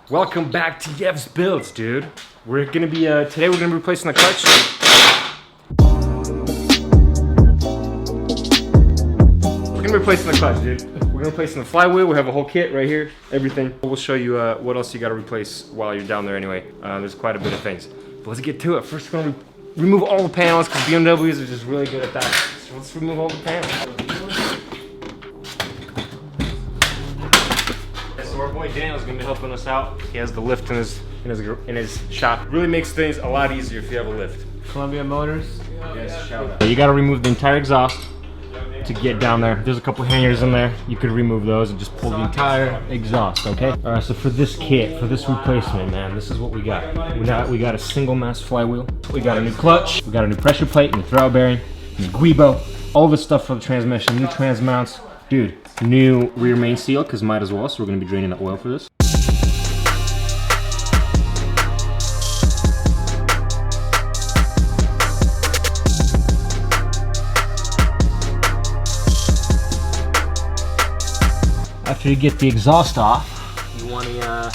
Welcome back to Yev's Builds, dude. We're gonna be, today we're gonna be replacing the clutch. We're gonna be replacing the clutch, dude. We're gonna replace the flywheel. We have a whole kit right here, everything. We'll show you what else you gotta replace while you're down there anyway. There's quite a bit of things. But let's get to it. First, we're gonna remove all the panels because BMWs are just really good at that. So let's remove all the panels. So our boy Daniel's gonna be helping us out. He has the lift in his shop. Really makes things a lot easier if you have a lift. Columbia Motors. Yes, shout out. You gotta remove the entire exhaust to get down there. There's a couple hangers in there. You could remove those and just pull the entire exhaust, okay? All right, so for this kit, for this replacement, man, this is what we got. We got a single mass flywheel. We got a new clutch. We got a new pressure plate, new throttle bearing, new guibo, all this stuff for the transmission, new trans mounts. Dude, new rear main seal, because might as well, so we're gonna be draining the oil for this. After you get the exhaust off, you want to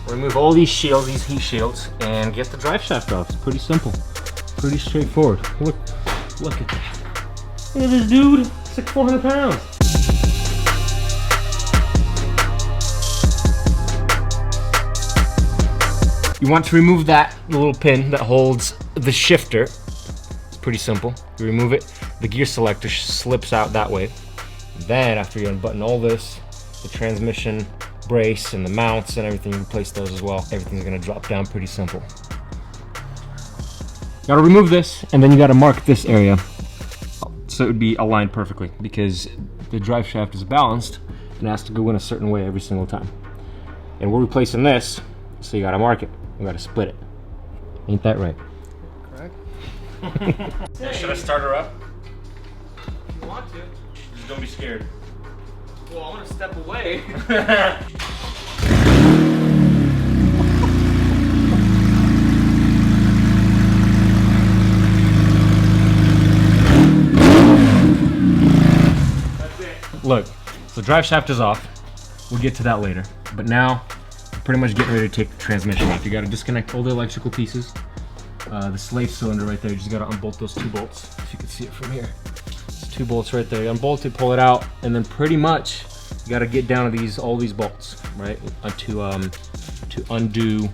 remove all these shields, these heat shields, and get the drive shaft off. It's pretty simple, pretty straightforward. Look at that. Look at this dude. It's like 400 pounds. You want to remove that little pin that holds the shifter. It's pretty simple. You remove it, the gear selector slips out that way. Then after you unbutton all this, the transmission brace and the mounts and everything, you replace those as well. Everything's gonna drop down pretty simple. Gotta remove this, and then you gotta mark this area so it would be aligned perfectly, because the drive shaft is balanced and has to go in a certain way every single time. And we're replacing this, so you gotta mark it. We gotta split it. Ain't that right? Correct. Should I start her up? If you want to. Just don't be scared. Well, I want to step away. That's it. Look, so drive shaft is off. We'll get to that later. But now, we're pretty much getting ready to take the transmission off. You gotta disconnect all the electrical pieces. The slave cylinder right there, you just gotta unbolt those 2 bolts. If you can see it from here. 2 bolts right there. You unbolt it, pull it out, and then pretty much you got to get down to all these bolts, right, to undo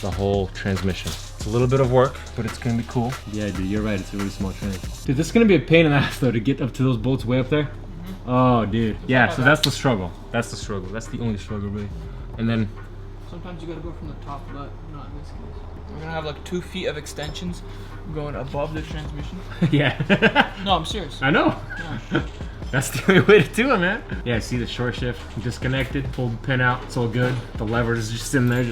the whole transmission. It's a little bit of work, but it's gonna be cool. Yeah, dude, you're right. It's a really small train. Dude, this is gonna be a pain in the ass though to get up to those bolts way up there. Oh, dude. Yeah, so that's the struggle. That's the struggle. That's the only struggle, really. And then Sometimes you gotta go from the top, but not in this case. We're gonna have like 2 feet of extensions going above the transmission. yeah. No, I'm serious. I know. Yeah. That's the only way to do it, man. Yeah, see the short shift disconnected, pull the pin out, it's all good. The lever is just in there.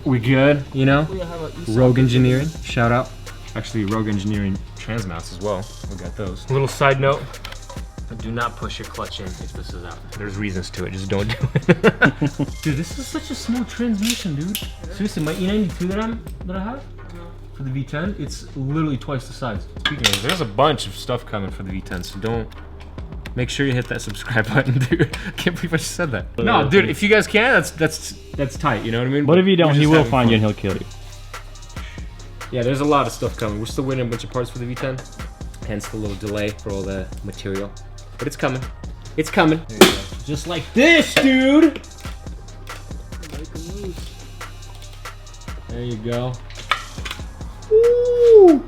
We good, you know? We have a Rogue Engineering, shout out. Actually, Rogue Engineering trans mounts as well. We got those. Little side note, do not push your clutch in if this is out. There's reasons to it, just don't do it. Dude, this is such a small transmission, dude. Seriously, my E92 that I have? For the V10, it's literally twice the size. Speaking of, there's a bunch of stuff coming for the V10, so don't. Make sure you hit that subscribe button, dude. I can't believe I just said that. No, dude, if you guys can, that's tight. You know what I mean? What if you don't? He will find you and he'll kill you. Yeah, there's a lot of stuff coming. We're still waiting a bunch of parts for the V10, hence the little delay for all the material. But it's coming. It's coming. There you go. Just like this, dude. There you go. Woo! Yeah,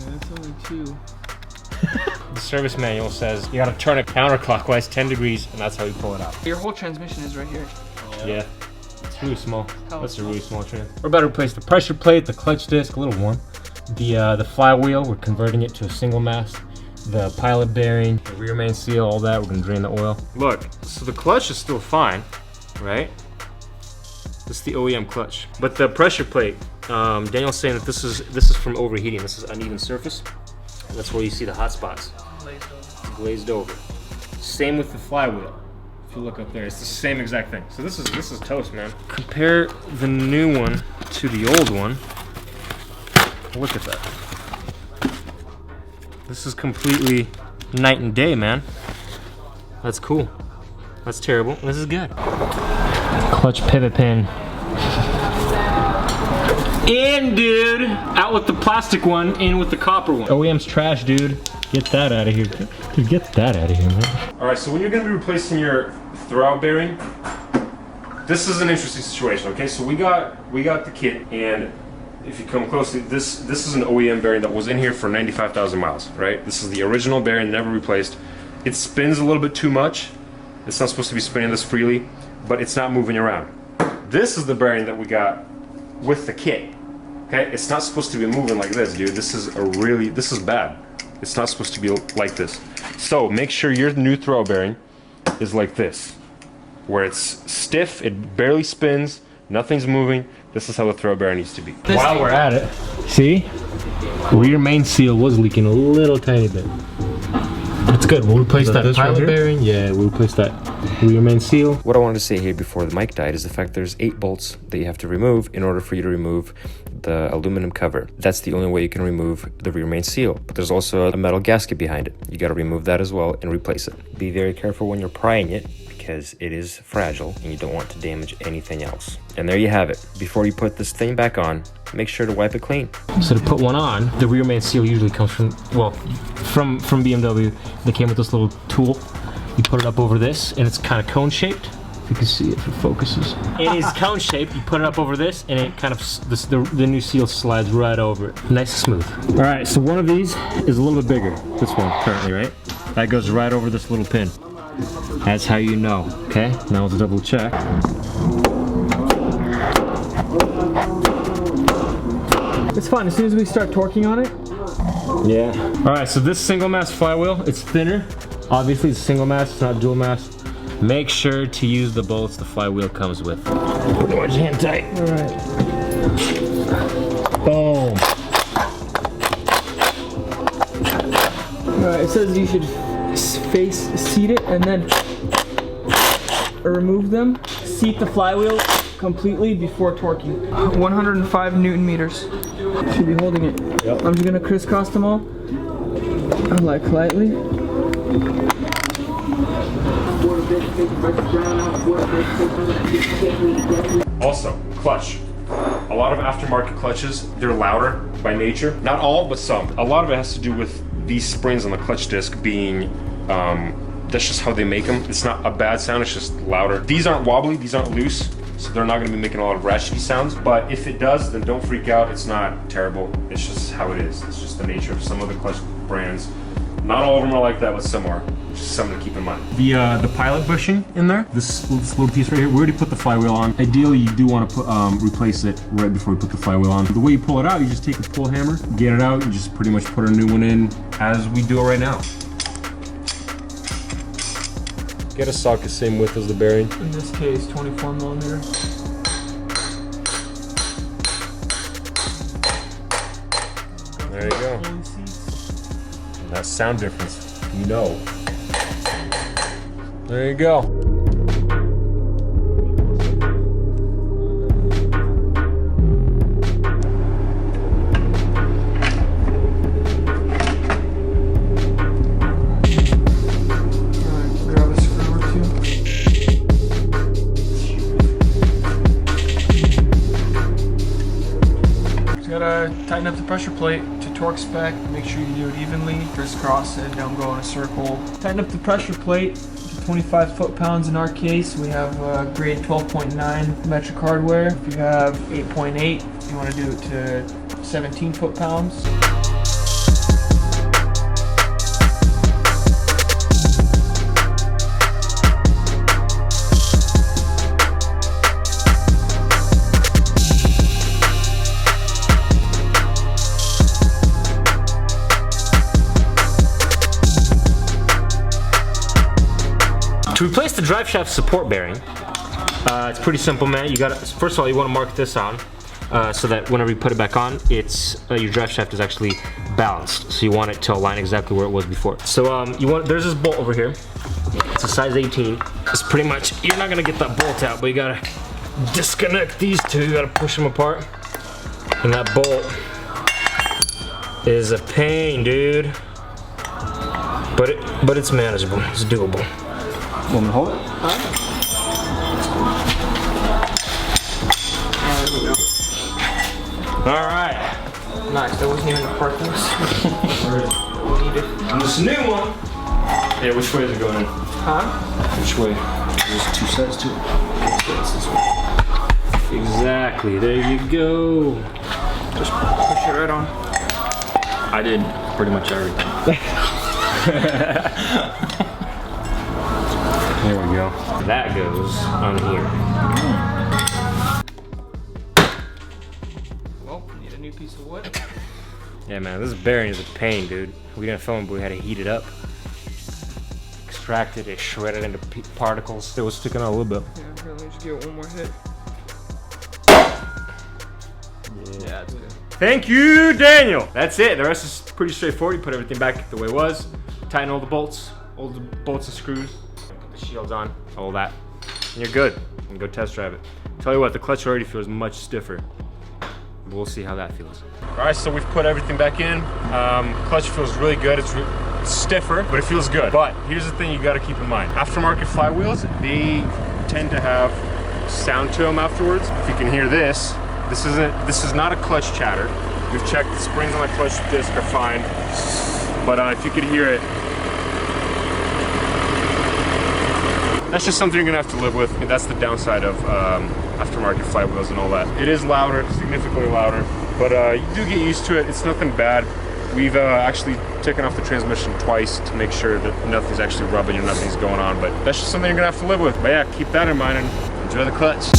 that's only 2. The service manual says you gotta turn it counterclockwise 10 degrees, and that's how you pull it out. Your whole transmission is right here. Yeah, it's really small. How That's a small? really small trans. We're about to replace the pressure plate, the clutch disc, a little worn. The flywheel, we're converting it to a single mast. The pilot bearing, the rear main seal, all that, we're gonna drain the oil. Look, so the clutch is still fine, right? This is the OEM clutch. But the pressure plate, Daniel's saying that this is from overheating. This is uneven surface. And that's where you see the hot spots. It's glazed over. Same with the flywheel. If you look up there, it's the same exact thing. So this is toast, man. Compare the new one to the old one. Look at that. This is completely night and day, man. That's cool. That's terrible. This is good. Clutch pivot pin. In, dude! Out with the plastic one, in with the copper one. OEM's trash, dude. Get that out of here. Dude, get that out of here, man. Alright, so when you're gonna be replacing your throwout bearing, this is an interesting situation, okay? So we got the kit, and if you come closely, this is an OEM bearing that was in here for 95,000 miles, right? This is the original bearing, never replaced. It spins a little bit too much. It's not supposed to be spinning this freely, but it's not moving around. This is the bearing that we got with the kit, okay? It's not supposed to be moving like this, dude. This is bad. It's not supposed to be like this. So make sure your new throw bearing is like this, where it's stiff, it barely spins, nothing's moving. This is how the throw bearing needs to be. While we're at it, see? Rear main seal was leaking a little tiny bit. That's good. We'll replace that pilot bearing. Yeah, we'll replace that rear main seal. What I wanted to say here before the mic died is the fact there's 8 bolts that you have to remove in order for you to remove the aluminum cover. That's the only way you can remove the rear main seal. But there's also a metal gasket behind it. You got to remove that as well and replace it. Be very careful when you're prying it, because it is fragile and you don't want to damage anything else. And there you have it. Before you put this thing back on, make sure to wipe it clean. So to put one on, the rear main seal usually comes from BMW. They came with this little tool. You put it up over this, and it's kind of cone shaped. If you can see it, if it focuses. It is cone shaped. You put it up over this, and it kind of the new seal slides right over it. Nice and smooth. All right, so one of these is a little bit bigger. This one currently, right? That goes right over this little pin. That's how you know, okay? Now let's double check. It's fine, as soon as we start torquing on it. Yeah. Alright, so this single mass flywheel, it's thinner. Obviously it's single mass, it's not dual mass. Make sure to use the bolts the flywheel comes with. Pretty much hand tight. Alright. Boom. Alright, it says you should seat it and then remove them. Seat the flywheel completely before torquing. 105 Newton meters. Should be holding it. Yep. I'm just gonna crisscross them all. Like lightly. Also, clutch. A lot of aftermarket clutches, they're louder by nature. Not all, but some. A lot of it has to do with these springs on the clutch disc being, that's just how they make them. It's not a bad sound, it's just louder. These aren't wobbly, these aren't loose, so they're not gonna be making a lot of ratchety sounds. But if it does, then don't freak out. It's not terrible. It's just how it is. It's just the nature of some of the clutch brands. Not all of them are like that, but some are. Just something to keep in mind. The pilot bushing in there, this little piece right here, we already put the flywheel on. Ideally, you do want to put replace it right before you put the flywheel on. The way you pull it out, you just take a pull hammer, get it out, you just pretty much put a new one in as we do it right now. Get a socket same width as the bearing. In this case, 24 millimeter. There you go. And that sound difference, you know. There you go. Tighten up the pressure plate to torque spec. Make sure you do it evenly. Crisscross it, don't go in a circle. Tighten up the pressure plate to 25 foot-pounds in our case. We have grade 12.9 metric hardware. If you have 8.8, you want to do it to 17 foot-pounds. To replace the driveshaft support bearing, it's pretty simple, man. You gotta, first of all, you want to mark this on so that whenever you put it back on, it's your driveshaft is actually balanced. So you want it to align exactly where it was before. So there's this bolt over here. It's a size 18. It's pretty much, you're not gonna get that bolt out, but you gotta disconnect these two. You gotta push them apart. And that bolt is a pain, dude. But it's manageable. It's doable. Want me to hold it? All right. Nice, that wasn't even a purpose. And this new one. Yeah, which way is it going in? Huh? Which way? There's two sides to it. Exactly, there you go. Just push it right on. I did pretty much everything. There we go. That goes on here. Well, need a new piece of wood. Yeah, man, this bearing is a pain, dude. We didn't film it, but we had to heat it up. Extracted it, shredded into particles. It was sticking out a little bit. Yeah, here, let me just give it one more hit. Yeah, that's good. Thank you, Daniel. That's it. The rest is pretty straightforward. You put everything back the way it was. Tighten all the bolts and screws. Put the shields on, all that. And you're good. You can go test drive it. Tell you what, the clutch already feels much stiffer. We'll see how that feels. All right, so we've put everything back in. Clutch feels really good. It's stiffer, but it feels good. But here's the thing you gotta keep in mind. Aftermarket flywheels, they tend to have sound to them afterwards. If you can hear this, this is not a clutch chatter. We've checked the springs on the clutch disc are fine. But if you could hear it, that's just something you're gonna have to live with. That's the downside of aftermarket flywheels and all that. It is louder, significantly louder, but you do get used to it. It's nothing bad. We've actually taken off the transmission twice to make sure that nothing's actually rubbing or nothing's going on, but that's just something you're gonna have to live with. But yeah, keep that in mind and enjoy the clutch.